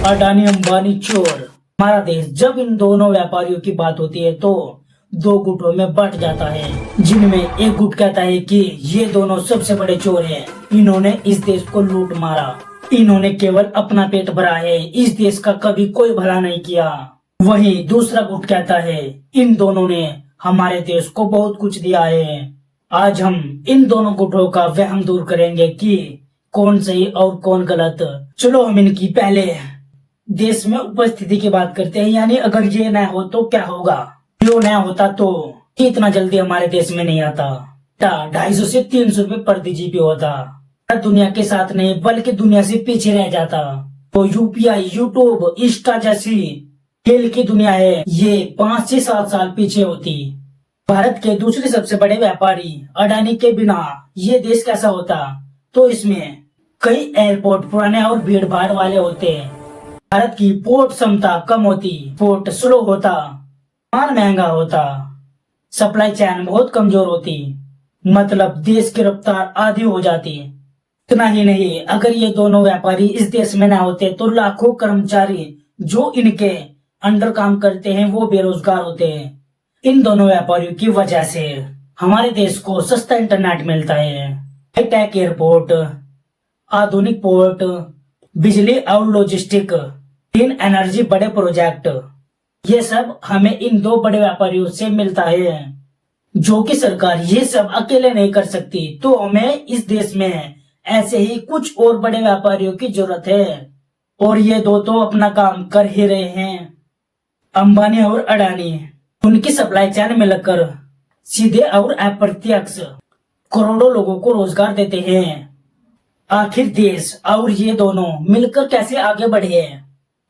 अडानी अंबानी चोर। हमारा देश जब इन दोनों व्यापारियों की बात होती है तो दो गुटों में बंट जाता है, जिनमें एक गुट कहता है कि ये दोनों सबसे बड़े चोर हैं, इन्होंने इस देश को लूट मारा, इन्होंने केवल अपना पेट भरा है, इस देश का कभी कोई भला नहीं किया। वहीं दूसरा गुट कहता है इन दोनों ने हमारे देश को बहुत कुछ दिया है। आज हम इन दोनों गुटों का वहम दूर करेंगे कि कौन सही और कौन गलत। चलो हम इनकी पहले देश में उपस्थिति की बात करते हैं, यानी अगर ये न हो तो क्या होगा। जो न होता तो इतना जल्दी हमारे देश में नहीं आता। 250 से 300 रुपए प्रति जीबी होता, दुनिया के साथ नहीं बल्कि दुनिया से पीछे रह जाता। तो यूपीआई, यूट्यूब, इंस्टा जैसी खेल की दुनिया है, ये 5 से 7 साल पीछे होती। भारत के दूसरे सबसे बड़े व्यापारी अडानी के बिना ये देश कैसा होता। तो इसमें कई एयरपोर्ट पुराने और भीड़ भाड़ वाले होते हैं। भारत की पोर्ट क्षमता कम होती, पोर्ट स्लो होता, माल महंगा होता, सप्लाई चेन बहुत कमजोर होती, मतलब देश की रफ्तार आधी हो जाती। इतना ही नहीं, अगर ये दोनों व्यापारी इस देश में न होते तो लाखों कर्मचारी जो इनके अंडर काम करते हैं वो बेरोजगार होते हैं। इन दोनों व्यापारियों की वजह से हमारे देश को सस्ता इंटरनेट मिलता है, हाईटेक एयरपोर्ट, आधुनिक पोर्ट, बिजली और लॉजिस्टिक, ग्रीन एनर्जी, बड़े प्रोजेक्ट, ये सब हमें इन दो बड़े व्यापारियों से मिलता है, जो कि सरकार ये सब अकेले नहीं कर सकती। तो हमें इस देश में ऐसे ही कुछ और बड़े व्यापारियों की जरूरत है, और ये दो तो अपना काम कर ही रहे हैं। अंबानी और अडानी, उनकी सप्लाई चेन मिलकर सीधे और अप्रत्यक्ष करोड़ों लोगों को रोजगार देते हैं। आखिर देश और ये दोनों मिलकर कैसे आगे बढ़े हैं।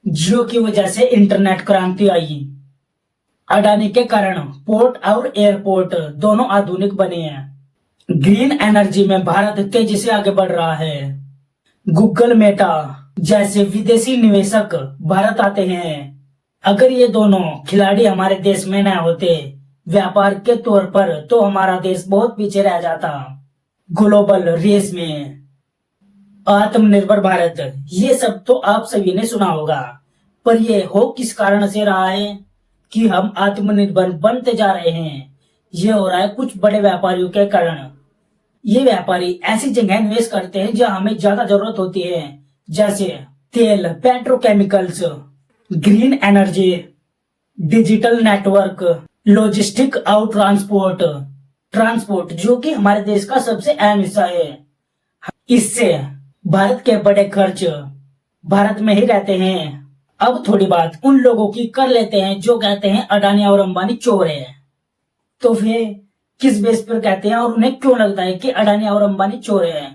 जियो की वजह से इंटरनेट क्रांति आई, अडानी के कारण पोर्ट और एयरपोर्ट दोनों आधुनिक बने हैं। ग्रीन एनर्जी में भारत तेजी से आगे बढ़ रहा है। गूगल, मेटा जैसे विदेशी निवेशक भारत आते हैं। अगर ये दोनों खिलाड़ी हमारे देश में न होते व्यापार के तौर पर, तो हमारा देश बहुत पीछे रह जाता ग्लोबल रेस में। आत्मनिर्भर भारत, ये सब तो आप सभी ने सुना होगा, पर ये हो किस कारण से रहा है कि हम आत्मनिर्भर बनते जा रहे हैं। ये हो रहा है कुछ बड़े व्यापारियों के कारण। ये व्यापारी ऐसी जगह निवेश करते हैं जहां हमें ज्यादा जरूरत होती है, जैसे तेल, petrochemicals, green energy, digital network, logistic और ट्रांसपोर्ट जो कि हमारे देश का सबसे अहम हिस्सा है। इससे भारत के बड़े खर्च भारत में ही रहते हैं। अब थोड़ी बात उन लोगों की कर लेते हैं जो कहते हैं अडानी और अंबानी चोर है। तो फिर किस बेस पर कहते हैं और उन्हें क्यों लगता है कि अडानी और अंबानी चोर है,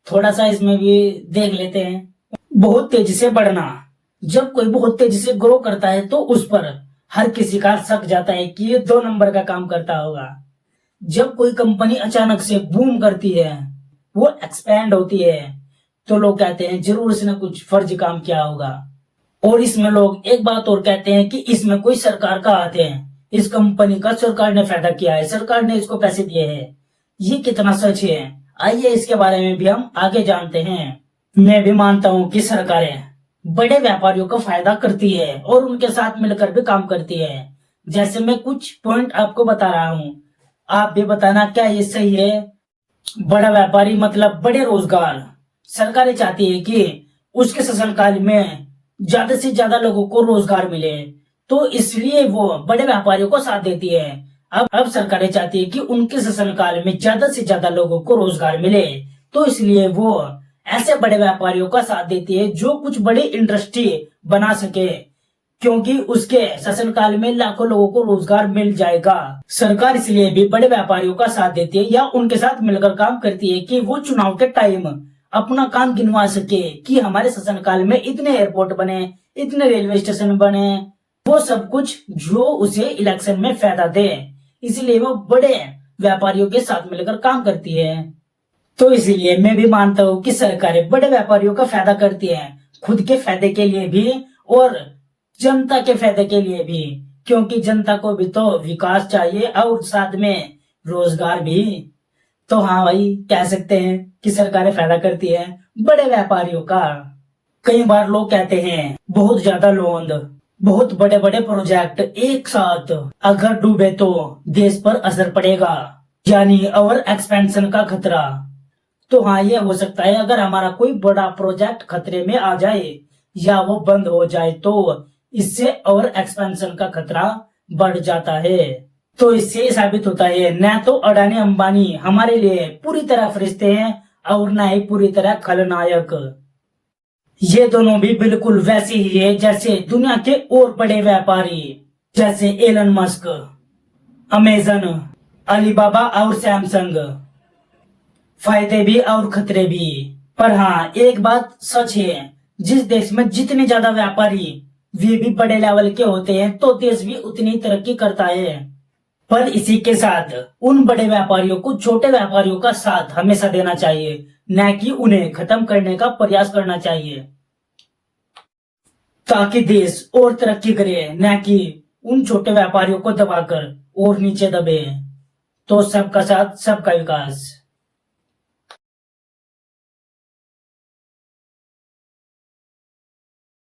थोड़ा सा इसमें भी देख लेते हैं। बहुत तेजी से बढ़ना, जब कोई बहुत तेजी से ग्रो करता है तो उस पर हर किसी का शक जाता है कि ये 2 नंबर का काम करता होगा। जब कोई कंपनी अचानक से बूम करती है, वो एक्सपैंड होती है, तो लोग कहते हैं जरूर इसने कुछ फर्जी काम किया होगा। और इसमें लोग एक बात और कहते हैं कि इसमें कोई सरकार का हाथ है, इस कंपनी का सरकार ने फायदा किया है, सरकार ने इसको पैसे दिए हैं। ये कितना सच है, आइए इसके बारे में भी हम आगे जानते हैं। मैं भी मानता हूँ कि सरकारें बड़े व्यापारियों का फायदा करती है और उनके साथ मिलकर भी काम करती है। जैसे मैं कुछ पॉइंट आपको बता रहा हूँ, आप भी बताना क्या ये सही है। बड़ा व्यापारी मतलब बड़े रोजगार। सरकारें चाहती है कि उसके शासनकाल में ज्यादा से ज्यादा लोगों को रोजगार मिले, तो इसलिए वो बड़े व्यापारियों को साथ देती है। अब सरकारें चाहती है कि उनके शासनकाल में ज्यादा से ज्यादा लोगों को रोजगार मिले, तो इसलिए वो ऐसे बड़े व्यापारियों का साथ देती है जो कुछ बड़ी इंडस्ट्री बना सके, क्योंकि उसके शासनकाल में लाखों लोगों को रोजगार मिल जाएगा। सरकार इसलिए भी बड़े व्यापारियों का साथ देती है या उनके साथ मिलकर काम करती है कि वो चुनाव के टाइम अपना काम गिनवा सके कि हमारे शासनकाल में इतने एयरपोर्ट बने, इतने रेलवे स्टेशन बने, वो सब कुछ जो उसे इलेक्शन में फायदा दे। इसलिए वो बड़े व्यापारियों के साथ मिलकर काम करती है। तो इसलिए मैं भी मानता हूँ कि सरकारें बड़े व्यापारियों का फायदा करती है, खुद के फायदे के लिए भी और जनता के फायदे के लिए भी, क्योंकि जनता को भी तो विकास चाहिए और साथ में रोजगार भी। तो हाँ भाई, कह सकते हैं कि सरकारें फायदा करती है बड़े व्यापारियों का। कई बार लोग कहते हैं बहुत ज्यादा लोन, बहुत बड़े बड़े प्रोजेक्ट एक साथ अगर डूबे तो देश पर असर पड़ेगा, यानी ओवर एक्सपेंशन का खतरा। तो हाँ, ये हो सकता है अगर हमारा कोई बड़ा प्रोजेक्ट खतरे में आ जाए या वो बंद हो जाए तो इससे ओवर एक्सपेंशन का खतरा बढ़ जाता है। तो इससे ये साबित होता है न तो अडानी अंबानी हमारे लिए पूरी तरह फरिश्ते हैं और न ही पूरी तरह खलनायक। ये दोनों भी बिल्कुल वैसे ही है जैसे दुनिया के और बड़े व्यापारी, जैसे एलन मस्क, अमेजन, अलीबाबा और सैमसंग। फायदे भी और खतरे भी। पर हाँ, एक बात सच है, जिस देश में जितने ज्यादा व्यापारी वे भी बड़े लेवल के होते हैं तो देश भी उतनी तरक्की करता है। पर इसी के साथ उन बड़े व्यापारियों को छोटे व्यापारियों का साथ हमेशा देना चाहिए, न कि उन्हें खत्म करने का प्रयास करना चाहिए, ताकि देश और तरक्की करे, न कि उन छोटे व्यापारियों को दबाकर और नीचे दबे। तो सबका साथ सबका विकास।